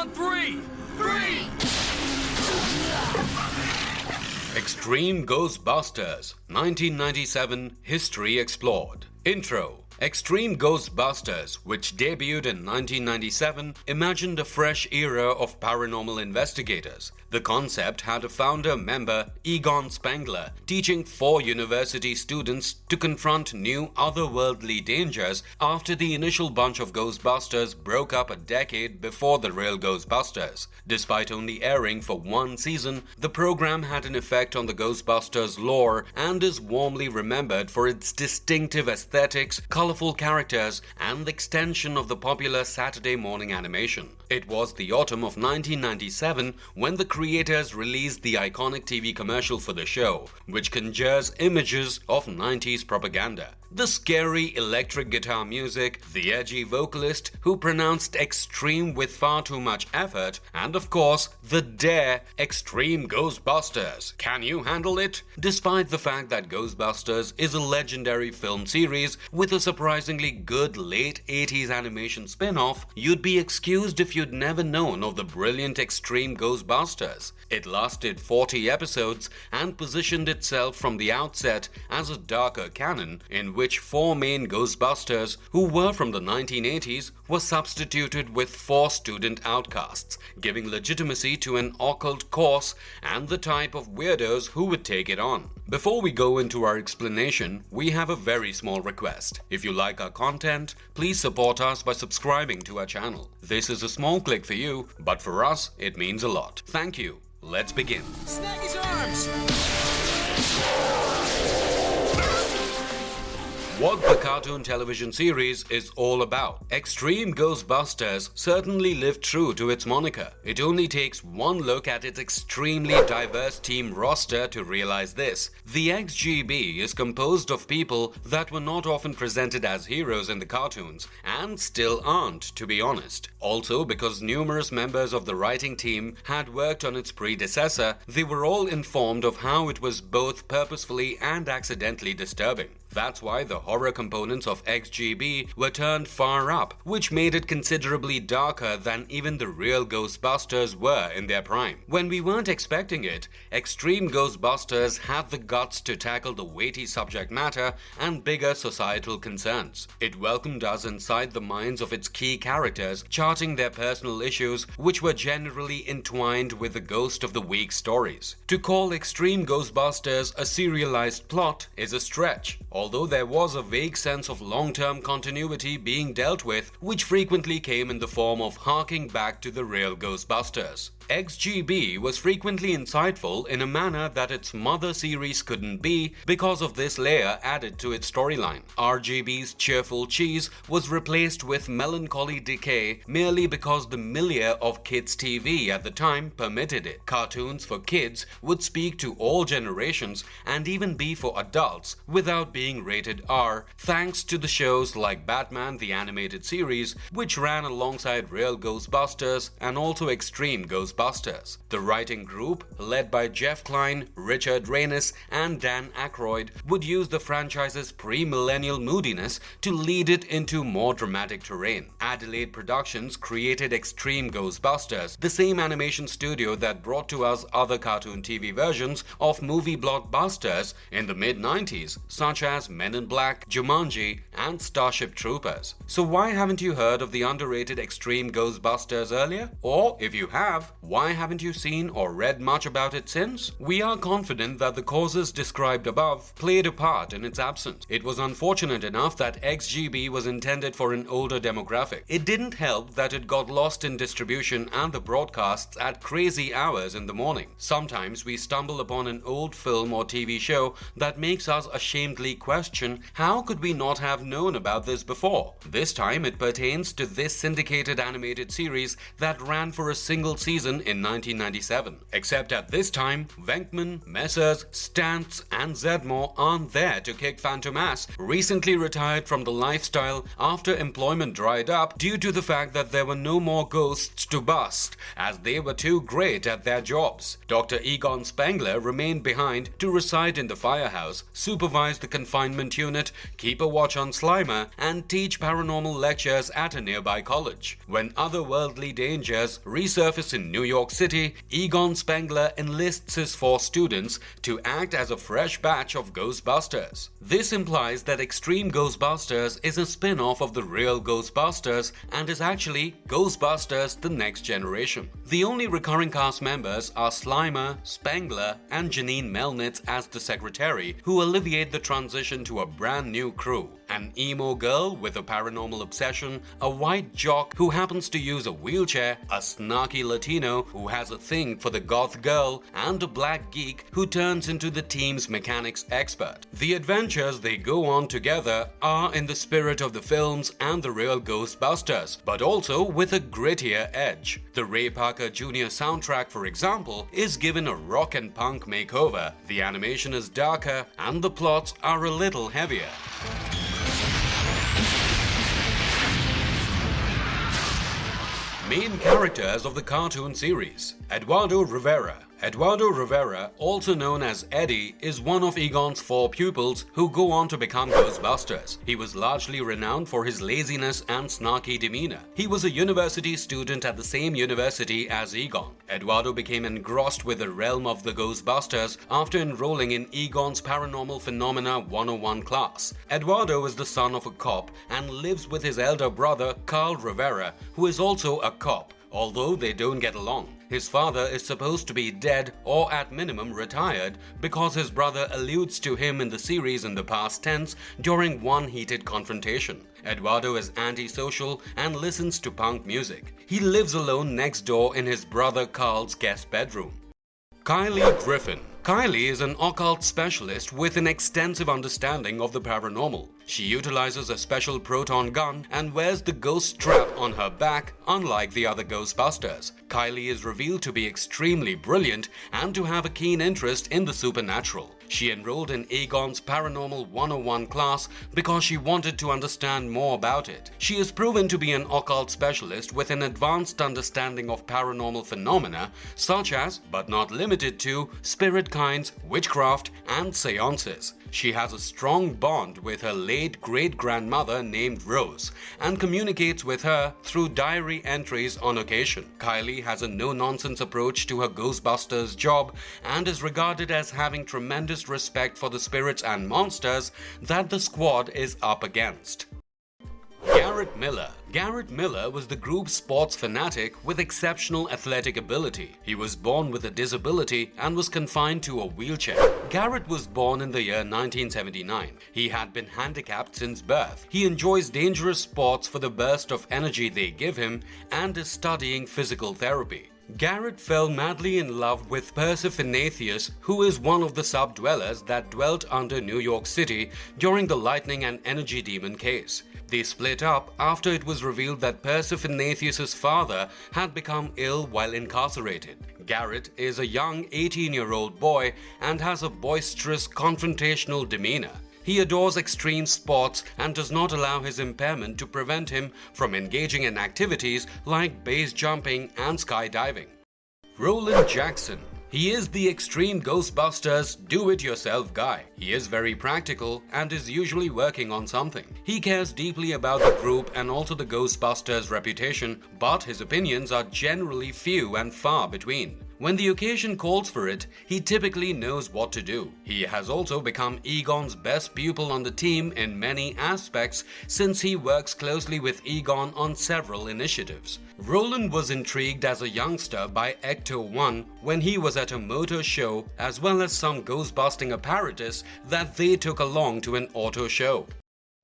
On three! Three! Extreme Ghostbusters, 1997, History Explored. Intro. Extreme Ghostbusters, which debuted in 1997, imagined a fresh era of paranormal investigators. The concept had a founder-member, Egon Spengler, teaching 4 university students to confront new otherworldly dangers after the initial bunch of Ghostbusters broke up a decade before the real Ghostbusters. Despite only airing for 1 season, the program had an effect on the Ghostbusters lore and is warmly remembered for its distinctive aesthetics, colorful characters, and the extension of the popular Saturday morning animation. It was the autumn of 1997 when the creators released the iconic TV commercial for the show, which conjures images of 90s propaganda. The scary electric guitar music, the edgy vocalist who pronounced extreme with far too much effort, and of course, the dare Extreme Ghostbusters. Can you handle it? Despite the fact that Ghostbusters is a legendary film series with a surprisingly good late 80s animation spin-off, you'd be excused if you'd never known of the brilliant Extreme Ghostbusters. It lasted 40 episodes and positioned itself from the outset as a darker canon in which 4 main Ghostbusters, who were from the 1980s, were substituted with 4 student outcasts, giving legitimacy to an occult course and the type of weirdos who would take it on. Before we go into our explanation, we have a very small request. If you like our content, please support us by subscribing to our channel. This is a small click for you, but for us, it means a lot. Thank you. Let's begin. Snag his arms! What the cartoon television series is all about. Extreme Ghostbusters certainly lived true to its moniker. It only takes one look at its extremely diverse team roster to realize this. The XGB is composed of people that were not often presented as heroes in the cartoons, and still aren't, to be honest. Also, because numerous members of the writing team had worked on its predecessor, they were all informed of how it was both purposefully and accidentally disturbing. That's why the horror components of XGB were turned far up, which made it considerably darker than even the real Ghostbusters were in their prime. When we weren't expecting it, Extreme Ghostbusters had the guts to tackle the weighty subject matter and bigger societal concerns. It welcomed us inside the minds of its key characters, charting their personal issues, which were generally entwined with the Ghost of the Week stories. To call Extreme Ghostbusters a serialized plot is a stretch, although there was a vague sense of long-term continuity being dealt with, which frequently came in the form of harking back to the real Ghostbusters. XGB was frequently insightful in a manner that its mother series couldn't be because of this layer added to its storyline. RGB's cheerful cheese was replaced with melancholy decay merely because the milieu of kids' TV at the time permitted it. Cartoons for kids would speak to all generations and even be for adults without being rated R, thanks to the shows like Batman the Animated Series, which ran alongside real Ghostbusters and also Extreme Ghostbusters. The writing group, led by Jeff Kline, Richard Reynes, and Dan Aykroyd, would use the franchise's pre-millennial moodiness to lead it into more dramatic terrain. Adelaide Productions created Extreme Ghostbusters, the same animation studio that brought to us other cartoon TV versions of movie blockbusters in the mid-90s, such as Men in Black, Jumanji, and Starship Troopers. So why haven't you heard of the underrated Extreme Ghostbusters earlier? Or if you have, why haven't you seen or read much about it since? We are confident that the causes described above played a part in its absence. It was unfortunate enough that XGB was intended for an older demographic. It didn't help that it got lost in distribution and the broadcasts at crazy hours in the morning. Sometimes we stumble upon an old film or TV show that makes us ashamedly question, how could we not have known about this before? This time it pertains to this syndicated animated series that ran for a single season season in 1997. Except at this time, Venkman, Messrs, Stantz and Zedmore aren't there to kick Fantomas, recently retired from the lifestyle after employment dried up due to the fact that there were no more ghosts to bust, as they were too great at their jobs. Dr. Egon Spengler remained behind to reside in the firehouse, supervise the confinement unit, keep a watch on Slimer, and teach paranormal lectures at a nearby college. When otherworldly dangers resurface in New York City, Egon Spengler enlists his 4 students to act as a fresh batch of Ghostbusters. This implies that Extreme Ghostbusters is a spin-off of the real Ghostbusters and is actually Ghostbusters: The Next Generation. The only recurring cast members are Slimer, Spengler, and Janine Melnitz as the secretary, who alleviate the transition to a brand new crew. An emo girl with a paranormal obsession, a white jock who happens to use a wheelchair, a snarky Latino who has a thing for the goth girl, and a black geek who turns into the team's mechanics expert. The adventures they go on together are in the spirit of the films and the real Ghostbusters, but also with a grittier edge. The Ray Parker Jr. soundtrack, for example, is given a rock and punk makeover. The animation is darker and the plots are a little heavier. Main characters of the cartoon series: Eduardo Rivera. Eduardo Rivera, also known as Eddie, is one of Egon's 4 pupils who go on to become Ghostbusters. He was largely renowned for his laziness and snarky demeanor. He was a university student at the same university as Egon. Eduardo became engrossed with the realm of the Ghostbusters after enrolling in Egon's Paranormal Phenomena 101 class. Eduardo is the son of a cop and lives with his elder brother, Carl Rivera, who is also a cop, although they don't get along. His father is supposed to be dead or at minimum retired because his brother alludes to him in the series in the past tense during one heated confrontation. Eduardo is antisocial and listens to punk music. He lives alone next door in his brother Carl's guest bedroom. Kylie Griffin. Kylie is an occult specialist with an extensive understanding of the paranormal. She utilizes a special proton gun and wears the ghost strap on her back, unlike the other Ghostbusters. Kylie is revealed to be extremely brilliant and to have a keen interest in the supernatural. She enrolled in Egon's Paranormal 101 class because she wanted to understand more about it. She is proven to be an occult specialist with an advanced understanding of paranormal phenomena such as, but not limited to, spirit kinds, witchcraft, and seances. She has a strong bond with her late great-grandmother named Rose and communicates with her through diary entries on occasion. Kylie has a no-nonsense approach to her Ghostbusters job and is regarded as having tremendous respect for the spirits and monsters that the squad is up against. Garrett Miller. Garrett Miller was the group's sports fanatic with exceptional athletic ability. He was born with a disability and was confined to a wheelchair. Garrett was born in the year 1979. He had been handicapped since birth. He enjoys dangerous sports for the burst of energy they give him and is studying physical therapy. Garrett fell madly in love with Persephinatheus, who is one of the sub-dwellers that dwelt under New York City during the Lightning and Energy Demon case. They split up after it was revealed that Persephinatheus' father had become ill while incarcerated. Garrett is a young 18-year-old boy and has a boisterous, confrontational demeanor. He adores extreme sports and does not allow his impairment to prevent him from engaging in activities like base jumping and skydiving. Roland Jackson. He is the Extreme Ghostbusters do-it-yourself guy. He is very practical and is usually working on something. He cares deeply about the group and also the Ghostbusters' reputation, but his opinions are generally few and far between. When the occasion calls for it, he typically knows what to do. He has also become Egon's best pupil on the team in many aspects since he works closely with Egon on several initiatives. Roland was intrigued as a youngster by Ecto-1 when he was at a motor show, as well as some ghost-busting apparatus that they took along to an auto show.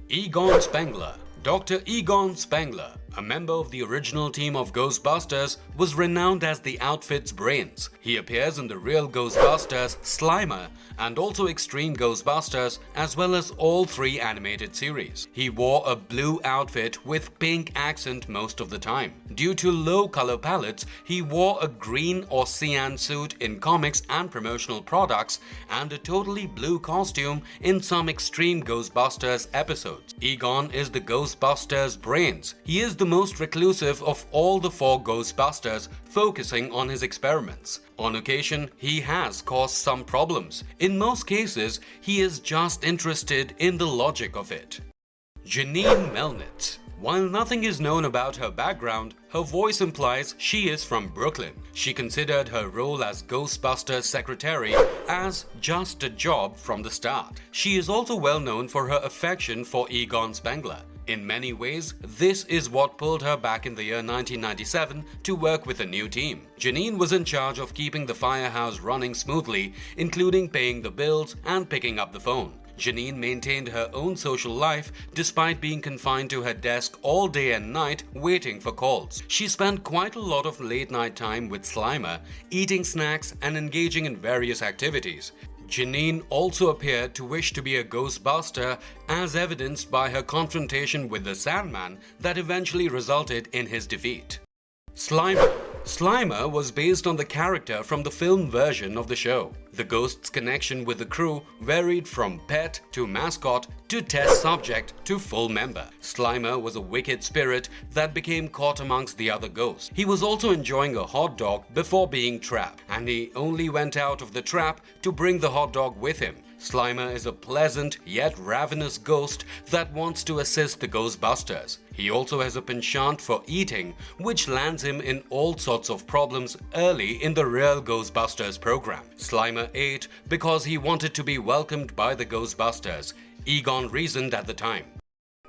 Egon Spengler. Dr. Egon Spengler. a member of the original team of Ghostbusters, was renowned as the outfit's brains. He appears in the real Ghostbusters, Slimer, and also Extreme Ghostbusters, as well as all 3 animated series. He wore a blue outfit with pink accent most of the time. Due to low color palettes, he wore a green or cyan suit in comics and promotional products, and a totally blue costume in some Extreme Ghostbusters episodes. Egon is the Ghostbusters' brains. He is the most reclusive of all the 4 Ghostbusters, focusing on his experiments. On occasion, he has caused some problems. In most cases, he is just interested in the logic of it. Janine Melnitz. While nothing is known about her background, her voice implies she is from Brooklyn. She considered her role as Ghostbusters secretary as just a job from the start. She is also well known for her affection for Egon Spengler. In many ways, this is what pulled her back in the year 1997 to work with a new team. Janine was in charge of keeping the firehouse running smoothly, including paying the bills and picking up the phone. Janine maintained her own social life despite being confined to her desk all day and night waiting for calls. She spent quite a lot of late night time with Slimer, eating snacks and engaging in various activities. Janine also appeared to wish to be a Ghostbuster, as evidenced by her confrontation with the Sandman that eventually resulted in his defeat. Slimer. Slimer was based on the character from the film version of the show. The ghost's connection with the crew varied from pet to mascot to test subject to full member. Slimer was a wicked spirit that became caught amongst the other ghosts. He was also enjoying a hot dog before being trapped, and he only went out of the trap to bring the hot dog with him. Slimer is a pleasant yet ravenous ghost that wants to assist the Ghostbusters. He also has a penchant for eating, which lands him in all sorts of problems early in the real Ghostbusters program. Slimer ate because he wanted to be welcomed by the Ghostbusters. Egon reasoned at the time.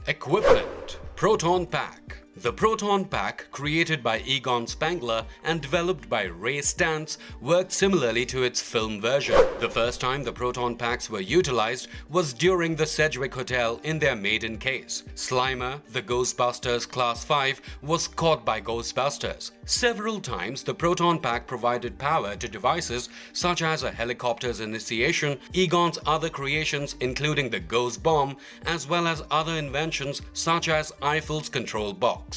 Equipment. Proton Pack. The Proton Pack, created by Egon Spengler and developed by Ray Stantz, worked similarly to its film version. The first time the Proton Packs were utilized was during the Sedgwick Hotel in their maiden case. Slimer, the Ghostbusters Class 5, was caught by Ghostbusters. Several times the Proton Pack provided power to devices such as a helicopter's initiation, Egon's other creations including the Ghost Bomb, as well as other inventions such as Eiffel's control box.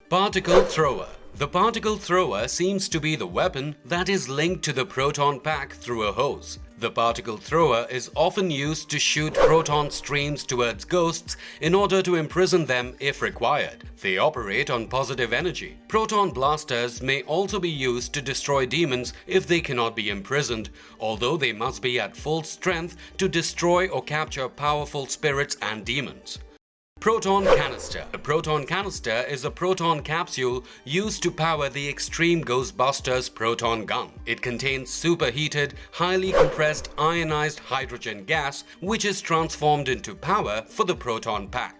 Particle Thrower. The particle thrower seems to be the weapon that is linked to the proton pack through a hose. The particle thrower is often used to shoot proton streams towards ghosts in order to imprison them if required. They operate on positive energy. Proton blasters may also be used to destroy demons if they cannot be imprisoned, although they must be at full strength to destroy or capture powerful spirits and demons. Proton Canister. A proton canister is a proton capsule used to power the Extreme Ghostbusters proton gun. It contains superheated, highly compressed ionized hydrogen gas, which is transformed into power for the proton pack.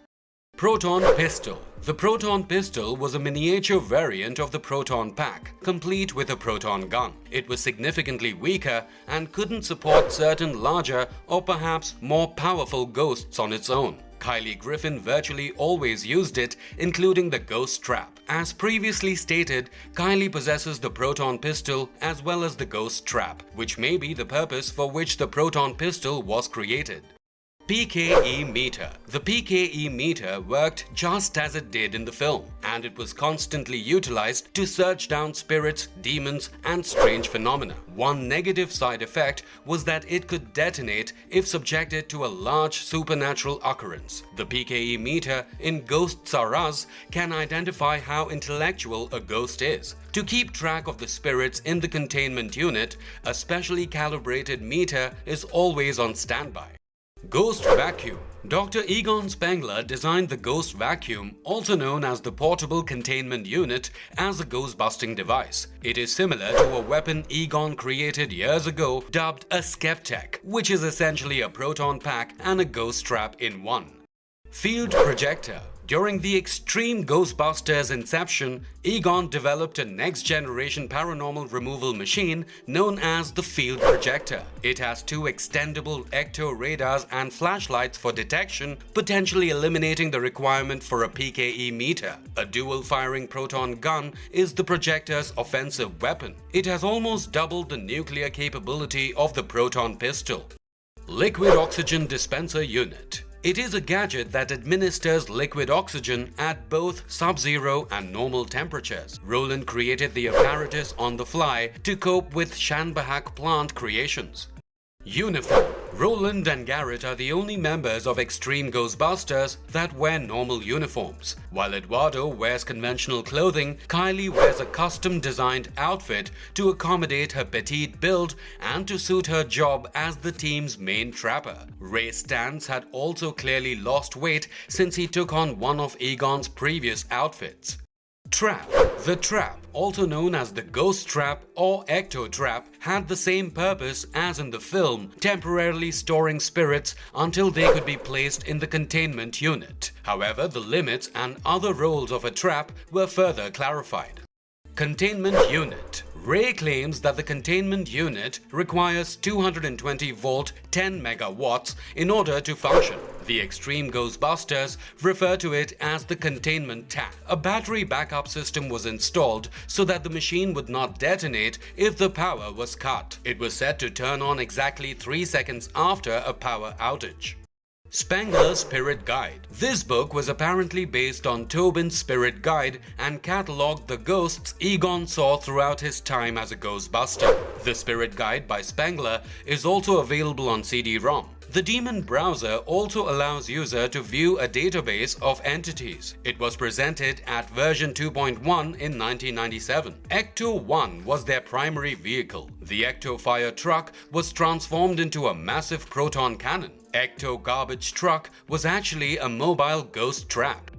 Proton Pistol. The proton pistol was a miniature variant of the proton pack, complete with a proton gun. It was significantly weaker and couldn't support certain larger or perhaps more powerful ghosts on its own. Kylie Griffin virtually always used it, including the Ghost Trap. As previously stated, Kylie possesses the proton pistol as well as the Ghost Trap, which may be the purpose for which the proton pistol was created. PKE meter. The PKE meter worked just as it did in the film, and it was constantly utilized to search down spirits, demons, and strange phenomena. One negative side effect was that it could detonate if subjected to a large supernatural occurrence. The PKE meter in Ghosts Are Us can identify how intellectual a ghost is. To keep track of the spirits in the containment unit, a specially calibrated meter is always on standby. Ghost Vacuum. Dr. Egon Spengler designed the Ghost Vacuum, also known as the Portable Containment Unit, as a ghost-busting device. It is similar to a weapon Egon created years ago dubbed a Skeptech, which is essentially a proton pack and a ghost trap in one. Field Projector. During the extreme Ghostbusters inception, Egon developed a next-generation paranormal removal machine known as the Field Projector. It has two extendable ecto radars and flashlights for detection, potentially eliminating the requirement for a PKE meter. A dual-firing proton gun is the projector's offensive weapon. It has almost doubled the nuclear capability of the proton pistol. Liquid Oxygen Dispenser Unit. It is a gadget that administers liquid oxygen at both sub-zero and normal temperatures. Roland created the apparatus on the fly to cope with Shanbahak plant creations. Uniform. Roland and Garrett are the only members of Extreme Ghostbusters that wear normal uniforms. While Eduardo wears conventional clothing, Kylie wears a custom-designed outfit to accommodate her petite build and to suit her job as the team's main trapper. Ray Stantz had also clearly lost weight since he took on one of Egon's previous outfits. Trap. The trap, also known as the ghost trap or ecto trap, had the same purpose as in the film, temporarily storing spirits until they could be placed in the containment unit. However, the limits and other roles of a trap were further clarified. Containment unit. Ray claims that the containment unit requires 220-volt 10 megawatts in order to function. The Extreme Ghostbusters refer to it as the containment tank. A battery backup system was installed so that the machine would not detonate if the power was cut. It was set to turn on exactly 3 seconds after a power outage. Spengler's Spirit Guide. This book was apparently based on Tobin's Spirit Guide and catalogued the ghosts Egon saw throughout his time as a Ghostbuster. The Spirit Guide by Spengler is also available on CD-ROM. The Demon browser also allows user to view a database of entities. It was presented at version 2.1 in 1997. Ecto-1 was their primary vehicle. The Ecto-Fire truck was transformed into a massive proton cannon. Ecto-Garbage truck was actually a mobile ghost trap.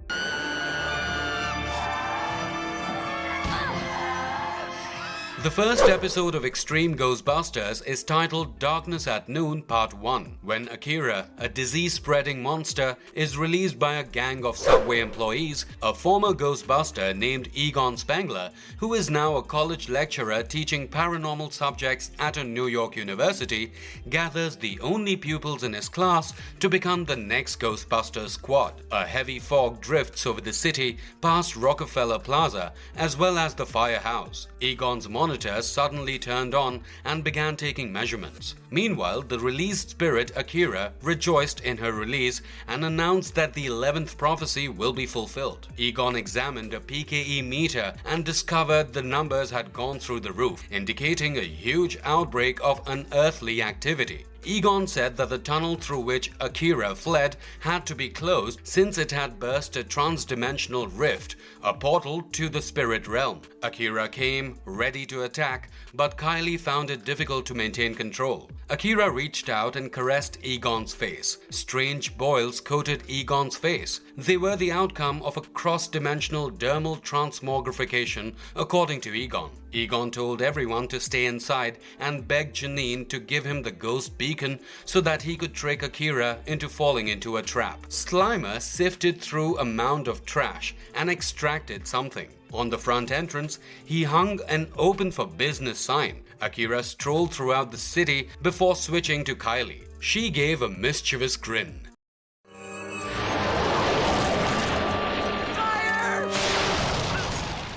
The first episode of Extreme Ghostbusters is titled Darkness at Noon Part 1, when Akira, a disease-spreading monster, is released by a gang of subway employees. A former Ghostbuster named Egon Spengler, who is now a college lecturer teaching paranormal subjects at a New York university, gathers the only pupils in his class to become the next Ghostbusters squad. A heavy fog drifts over the city past Rockefeller Plaza as well as the firehouse. Egon's monitor suddenly turned on and began taking measurements. Meanwhile, the released spirit Akira rejoiced in her release and announced that the 11th prophecy will be fulfilled. Egon examined a PKE meter and discovered the numbers had gone through the roof, indicating a huge outbreak of unearthly activity. Egon said that the tunnel through which Akira fled had to be closed since it had burst a trans-dimensional rift, a portal to the spirit realm. Akira came ready to attack, but Kylie found it difficult to maintain control. Akira reached out and caressed Egon's face. Strange boils coated Egon's face. They were the outcome of a cross-dimensional dermal transmogrification, according to Egon. Egon told everyone to stay inside and begged Janine to give him the ghost beacon so that he could trick Akira into falling into a trap. Slimer sifted through a mound of trash and extracted something. On the front entrance, he hung an open for business sign. Akira strolled throughout the city before switching to Kylie. She gave a mischievous grin.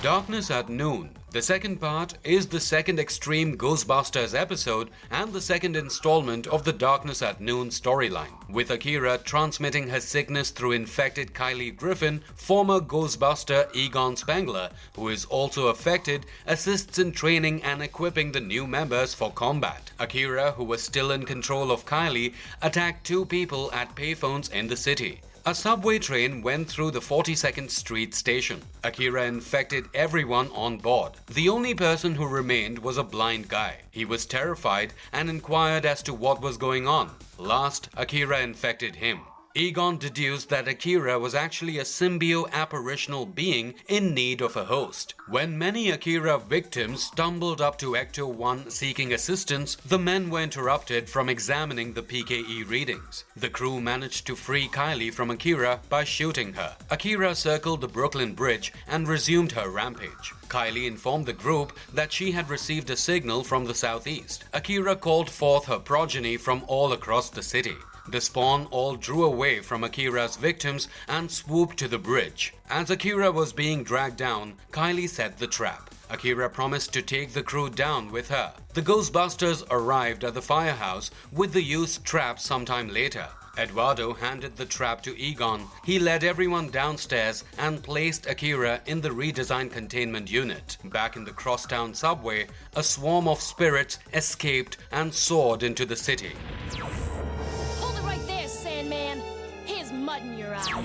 Darkness at Noon. The second part is the second Extreme Ghostbusters episode and the second installment of the Darkness at Noon storyline. With Akira transmitting her sickness through infected Kylie Griffin, former Ghostbuster Egon Spengler, who is also affected, assists in training and equipping the new members for combat. Akira, who was still in control of Kylie, attacked two people at payphones in the city. A subway train went through the 42nd Street station. Akira infected everyone on board. The only person who remained was a blind guy. He was terrified and inquired as to what was going on. Last, Akira infected him. Egon deduced that Akira was actually a symbio-apparitional being in need of a host. When many Akira victims stumbled up to Ecto-1 seeking assistance, the men were interrupted from examining the PKE readings. The crew managed to free Kylie from Akira by shooting her. Akira circled the Brooklyn Bridge and resumed her rampage. Kylie informed the group that she had received a signal from the southeast. Akira called forth her progeny from all across the city. The spawn all drew away from Akira's victims and swooped to the bridge. As Akira was being dragged down, Kylie set the trap. Akira promised to take the crew down with her. The Ghostbusters arrived at the firehouse with the used trap sometime later. Eduardo handed the trap to Egon. He led everyone downstairs and placed Akira in the redesigned containment unit. Back in the crosstown subway, a swarm of spirits escaped and soared into the city. Hold it right there, Sandman. Here's mud in your eye.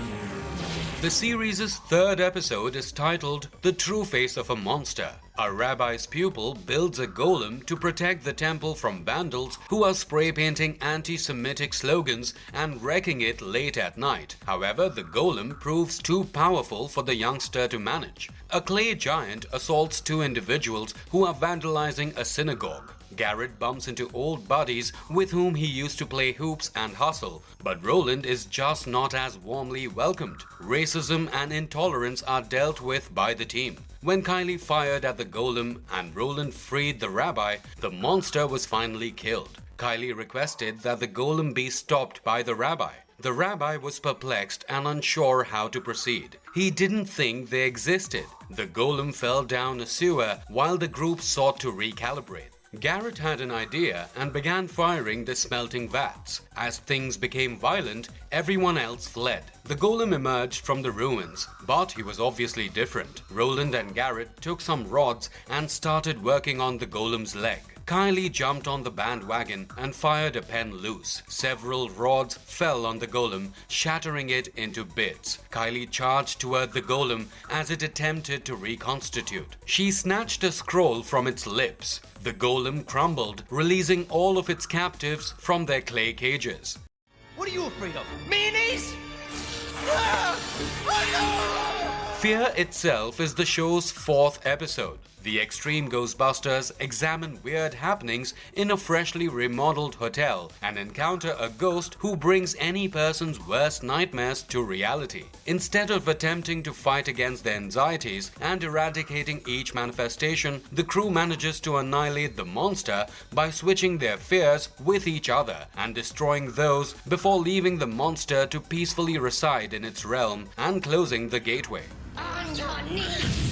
The series' third episode is titled The True Face of a Monster. A rabbi's pupil builds a golem to protect the temple from vandals who are spray painting anti-Semitic slogans and wrecking it late at night. However, the golem proves too powerful for the youngster to manage. A clay giant assaults two individuals who are vandalizing a synagogue. Garrett bumps into old buddies with whom he used to play hoops and hustle, but Roland is just not as warmly welcomed. Racism and intolerance are dealt with by the team. When Kylie fired at the golem and Roland freed the rabbi, the monster was finally killed. Kylie requested that the golem be stopped by the rabbi. The rabbi was perplexed and unsure how to proceed. He didn't think they existed. The golem fell down a sewer while the group sought to recalibrate. Garrett had an idea and began firing the smelting vats. As things became violent, everyone else fled. The golem emerged from the ruins, but he was obviously different. Roland and Garrett took some rods and started working on the golem's leg. Kylie jumped on the bandwagon and fired a pen loose. Several rods fell on the golem, shattering it into bits. Kylie charged toward the golem as it attempted to reconstitute. She snatched a scroll from its lips. The golem crumbled, releasing all of its captives from their clay cages. What are you afraid of? Mayonnaise? Ah! Oh, no! Fear itself is the show's fourth episode. The Extreme Ghostbusters examine weird happenings in a freshly remodeled hotel and encounter a ghost who brings any person's worst nightmares to reality. Instead of attempting to fight against their anxieties and eradicating each manifestation, the crew manages to annihilate the monster by switching their fears with each other and destroying those before leaving the monster to peacefully reside in its realm and closing the gateway. On your knees.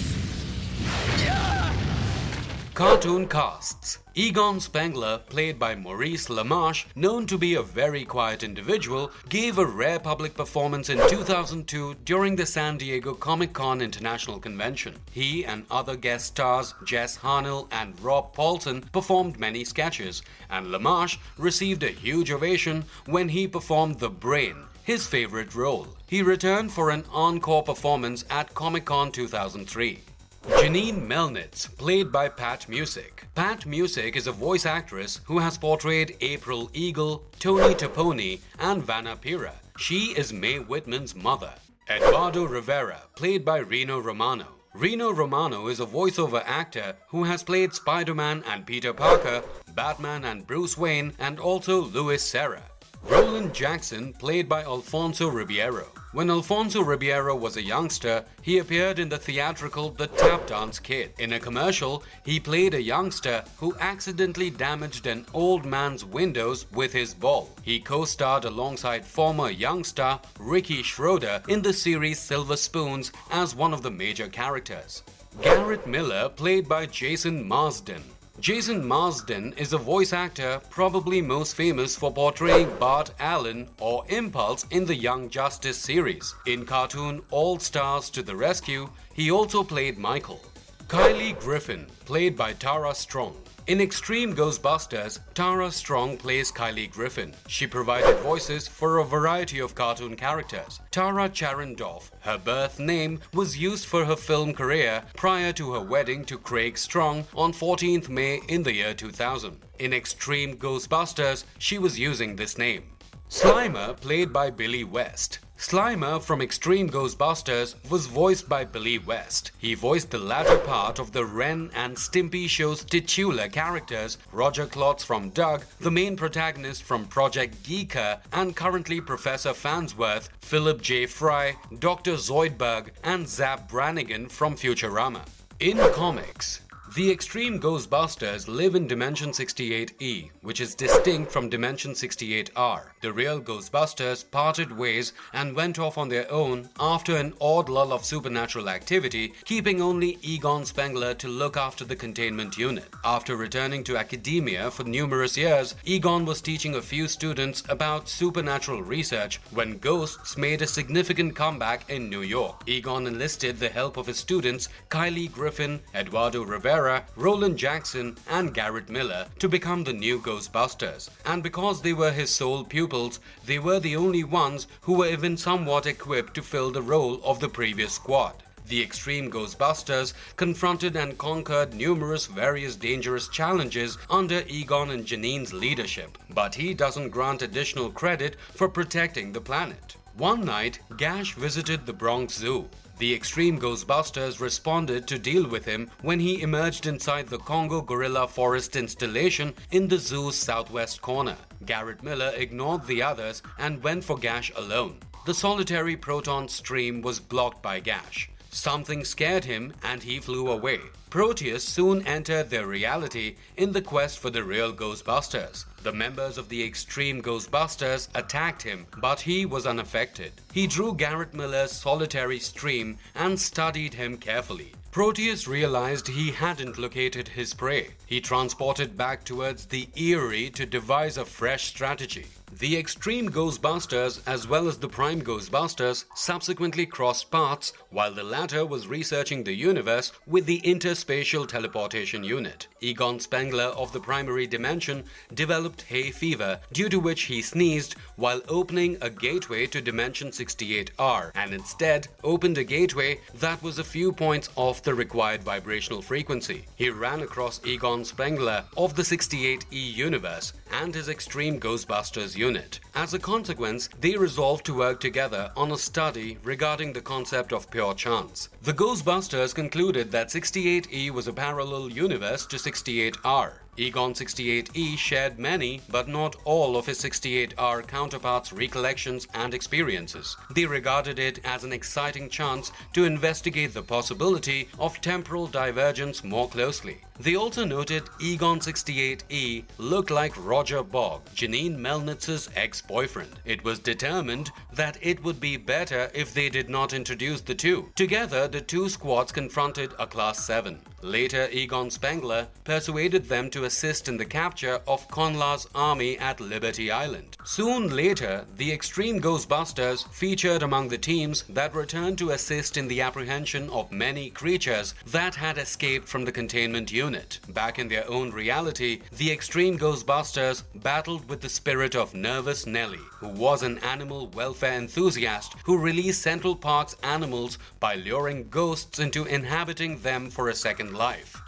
Cartoon casts. Egon Spengler, played by Maurice LaMarche, known to be a very quiet individual, gave a rare public performance in 2002 during the San Diego Comic-Con International Convention. He and other guest stars Jess Harnell and Rob Paulson performed many sketches, and LaMarche received a huge ovation when he performed The Brain, his favorite role. He returned for an encore performance at Comic-Con 2003. Janine Melnitz, played by Pat Music. Pat Music is a voice actress who has portrayed April Eagle, Tony Toponi, and Vanna Pira. She is Mae Whitman's mother. Eduardo Rivera, played by Reno Romano. Reno Romano is a voiceover actor who has played Spider-Man and Peter Parker, Batman and Bruce Wayne, and also Louis Serra. Roland Jackson, played by Alfonso Ribeiro. When Alfonso Ribeiro was a youngster, he appeared in the theatrical The Tap Dance Kid. In a commercial, he played a youngster who accidentally damaged an old man's windows with his ball. He co-starred alongside former young star Ricky Schroeder in the series Silver Spoons as one of the major characters. Garrett Miller, played by Jason Marsden. Jason Marsden is a voice actor probably most famous for portraying Bart Allen or Impulse in the Young Justice series. In cartoon All Stars to the Rescue, he also played Michael. Kylie Griffin, played by Tara Strong. In Extreme Ghostbusters, Tara Strong plays Kylie Griffin. She provided voices for a variety of cartoon characters. Tara Charendorf, her birth name, was used for her film career prior to her wedding to Craig Strong on 14th May in the year 2000. In Extreme Ghostbusters, she was using this name. Slimer, played by Billy West. Slimer from Extreme Ghostbusters was voiced by Billy West. He voiced the latter part of the Ren and Stimpy show's titular characters, Roger Klotz from Doug, the main protagonist from Project Geeker, and currently Professor Farnsworth, Philip J. Fry, Dr. Zoidberg, and Zap Brannigan from Futurama. In comics, the Extreme Ghostbusters live in Dimension 68E, which is distinct from Dimension 68R. The real Ghostbusters parted ways and went off on their own after an odd lull of supernatural activity, keeping only Egon Spengler to look after the containment unit. After returning to academia for numerous years, Egon was teaching a few students about supernatural research when ghosts made a significant comeback in New York. Egon enlisted the help of his students Kylie Griffin, Eduardo Rivera, Roland Jackson, and Garrett Miller to become the new Ghostbusters. And because they were his sole pupils, they were the only ones who were even somewhat equipped to fill the role of the previous squad. The Extreme Ghostbusters confronted and conquered numerous various dangerous challenges under Egon and Janine's leadership, but he doesn't grant additional credit for protecting the planet. One night, Gash visited the Bronx Zoo. The Extreme Ghostbusters responded to deal with him when he emerged inside the Congo Gorilla Forest installation in the zoo's southwest corner. Garrett Miller ignored the others and went for Gash alone. The solitary proton stream was blocked by Gash. Something scared him and he flew away. Proteus soon entered their reality in the quest for the real Ghostbusters. The members of the Extreme Ghostbusters attacked him, but he was unaffected. He drew Garrett Miller's solitary stream and studied him carefully. Proteus realized he hadn't located his prey. He transported back towards the Eyrie to devise a fresh strategy. The Extreme Ghostbusters as well as the Prime Ghostbusters subsequently crossed paths while the latter was researching the universe with the Interspatial Teleportation Unit. Egon Spengler of the Primary Dimension developed hay fever, due to which he sneezed while opening a gateway to Dimension 68R and instead opened a gateway that was a few points off the required vibrational frequency. He ran across Egon Spengler of the 68E universe and his Extreme Ghostbusters unit. As a consequence, they resolved to work together on a study regarding the concept of pure chance. The Ghostbusters concluded that 68E was a parallel universe to 68R. Egon 68E shared many, but not all of his 68R counterparts' recollections and experiences. They regarded it as an exciting chance to investigate the possibility of temporal divergence more closely. They also noted Egon 68E looked like Roger Bogg, Janine Melnitz's ex-boyfriend. It was determined that it would be better if they did not introduce the two. Together, the two squads confronted a Class 7. Later, Egon Spengler persuaded them to assist in the capture of Conla's army at Liberty Island. Soon later, the Extreme Ghostbusters featured among the teams that returned to assist in the apprehension of many creatures that had escaped from the containment unit. Back in their own reality, the Extreme Ghostbusters battled with the spirit of Nervous Nellie, who was an animal welfare enthusiast who released Central Park's animals by luring ghosts into inhabiting them for a second life.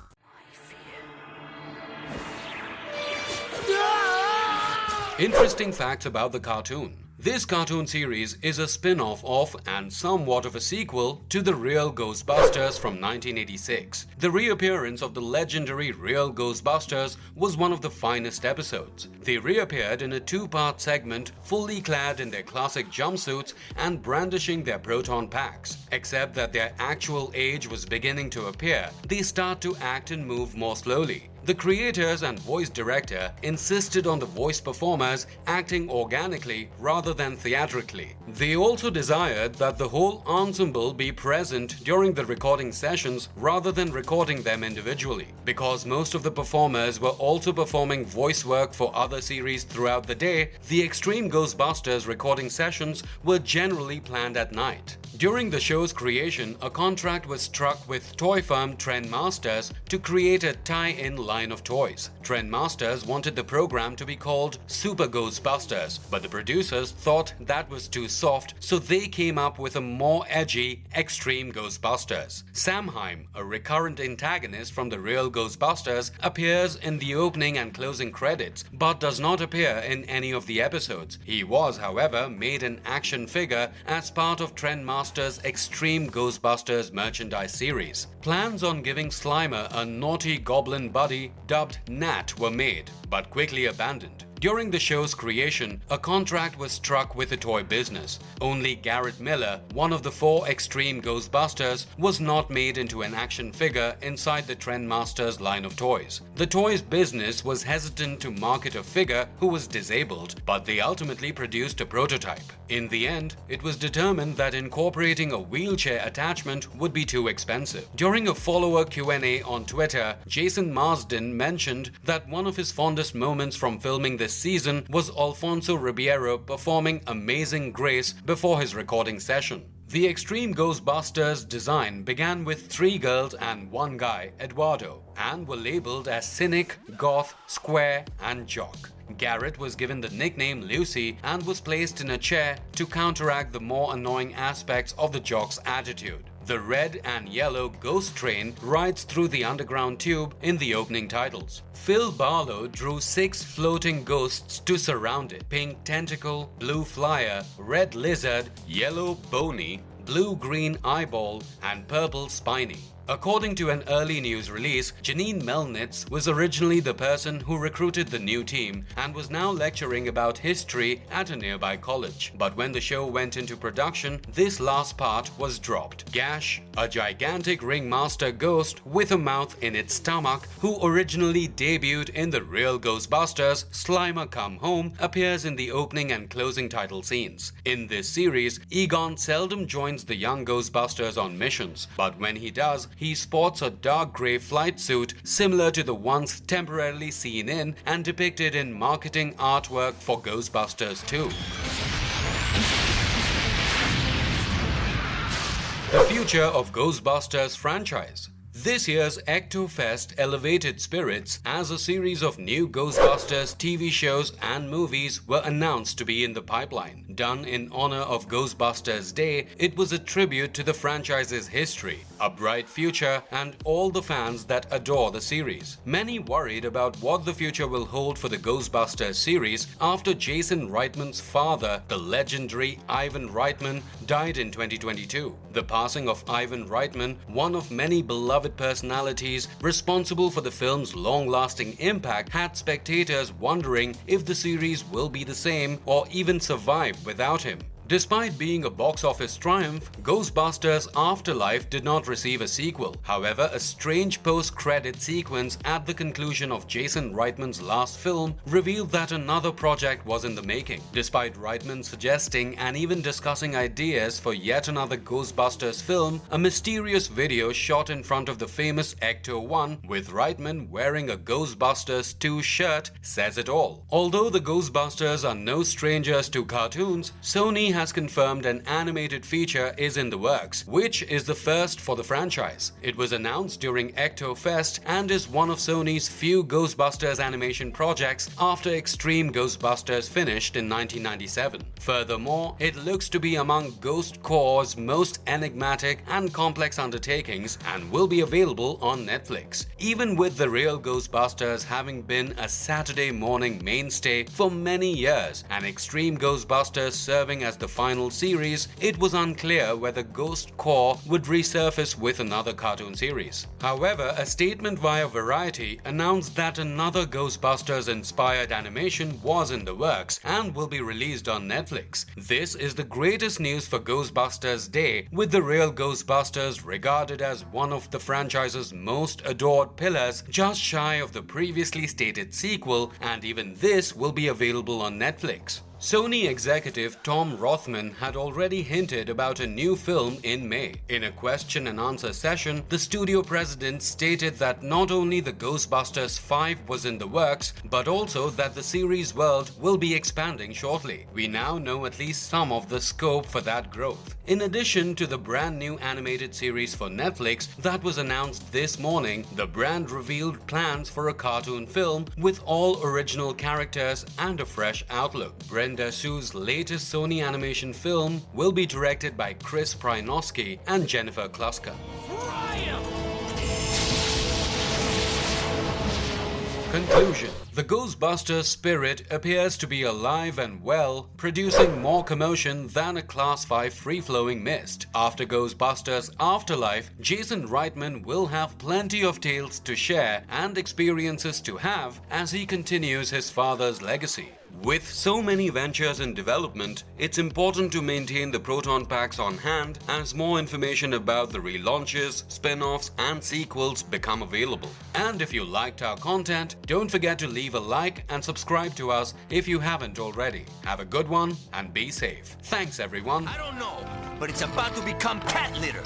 Interesting facts about the cartoon. This cartoon series is a spin-off of and somewhat of a sequel to the Real Ghostbusters from 1986. The reappearance of the legendary Real Ghostbusters was one of the finest episodes. They reappeared in a two-part segment fully clad in their classic jumpsuits and brandishing their proton packs. Except that their actual age was beginning to appear, they start to act and move more slowly. The creators and voice director insisted on the voice performers acting organically rather than theatrically. They also desired that the whole ensemble be present during the recording sessions rather than recording them individually. Because most of the performers were also performing voice work for other series throughout the day, the Extreme Ghostbusters recording sessions were generally planned at night. During the show's creation, a contract was struck with toy firm Trendmasters to create a tie-in line line of toys. Trendmasters wanted the program to be called Super Ghostbusters, but the producers thought that was too soft, so they came up with a more edgy Extreme Ghostbusters. Samheim, a recurrent antagonist from the real Ghostbusters, appears in the opening and closing credits, but does not appear in any of the episodes. He was, however, made an action figure as part of Trendmasters' Extreme Ghostbusters merchandise series. Plans on giving Slimer a naughty goblin buddy dubbed Nat were made, but quickly abandoned. During the show's creation, a contract was struck with the toy business. Only Garrett Miller, one of the 4 Extreme Ghostbusters, was not made into an action figure inside the Trendmasters line of toys. The toys business was hesitant to market a figure who was disabled, but they ultimately produced a prototype. In the end, it was determined that incorporating a wheelchair attachment would be too expensive. During a follower Q&A on Twitter, Jason Marsden mentioned that one of his fondest moments from filming this season was Alfonso Ribeiro performing Amazing Grace before his recording session. The Extreme Ghostbusters design began with 3 girls and 1 guy, Eduardo, and were labeled as cynic, goth, square, and jock. Garrett was given the nickname Lucy and was placed in a chair to counteract the more annoying aspects of the jock's attitude. The red and yellow ghost train rides through the underground tube in the opening titles. Phil Barlow drew 6 floating ghosts to surround it: pink tentacle, blue flyer, red lizard, yellow bony, blue-green eyeball, and purple spiny. According to an early news release, Janine Melnitz was originally the person who recruited the new team and was now lecturing about history at a nearby college. But when the show went into production, this last part was dropped. Gash, a gigantic ringmaster ghost with a mouth in its stomach, who originally debuted in the real Ghostbusters, Slimer Come Home, appears in the opening and closing title scenes. In this series, Egon seldom joins the young Ghostbusters on missions, but when he does, he sports a dark grey flight suit similar to the ones temporarily seen in and depicted in marketing artwork for Ghostbusters 2. The future of Ghostbusters franchise. This year's Ectofest elevated spirits as a series of new Ghostbusters TV shows and movies were announced to be in the pipeline. Done in honor of Ghostbusters Day, it was a tribute to the franchise's history, a bright future, and all the fans that adore the series. Many worried about what the future will hold for the Ghostbusters series after Jason Reitman's father, the legendary Ivan Reitman, died in 2022. The passing of Ivan Reitman, one of many beloved personalities responsible for the film's long-lasting impact, had spectators wondering if the series will be the same or even survive without him. Despite being a box office triumph, Ghostbusters Afterlife did not receive a sequel. However, a strange post-credit sequence at the conclusion of Jason Reitman's last film revealed that another project was in the making. Despite Reitman suggesting and even discussing ideas for yet another Ghostbusters film, a mysterious video shot in front of the famous Ecto-1 with Reitman wearing a Ghostbusters 2 shirt says it all. Although the Ghostbusters are no strangers to cartoons, Sony has confirmed an animated feature is in the works, which is the first for the franchise. It was announced during Ectofest and is one of Sony's few Ghostbusters animation projects after Extreme Ghostbusters finished in 1997. Furthermore, it looks to be among Ghost Corps' most enigmatic and complex undertakings and will be available on Netflix. Even with the real Ghostbusters having been a Saturday morning mainstay for many years and Extreme Ghostbusters serving as the final series, it was unclear whether Ghost Corps would resurface with another cartoon series. However, a statement via Variety announced that another Ghostbusters-inspired animation was in the works and will be released on Netflix. This is the greatest news for Ghostbusters Day, with the real Ghostbusters regarded as one of the franchise's most adored pillars, just shy of the previously stated sequel, and even this will be available on Netflix. Sony executive Tom Rothman had already hinted about a new film in May. In a question and answer session, the studio president stated that not only the Ghostbusters 5 was in the works, but also that the series world will be expanding shortly. We now know at least some of the scope for that growth. In addition to the brand new animated series for Netflix that was announced this morning, the brand revealed plans for a cartoon film with all original characters and a fresh outlook. Brenda Sue's latest Sony animation film will be directed by Chris Prynowski and Jennifer Kluska. Conclusion. The Ghostbusters spirit appears to be alive and well, producing more commotion than a Class 5 free-flowing mist. After Ghostbusters Afterlife, Jason Reitman will have plenty of tales to share and experiences to have as he continues his father's legacy. With so many ventures in development, it's important to maintain the proton packs on hand as more information about the relaunches, spin-offs and sequels become available. And if you liked our content, don't forget to leave a like and subscribe to us if you haven't already. Have a good one and be safe. Thanks everyone. I don't know, but it's about to become cat litter.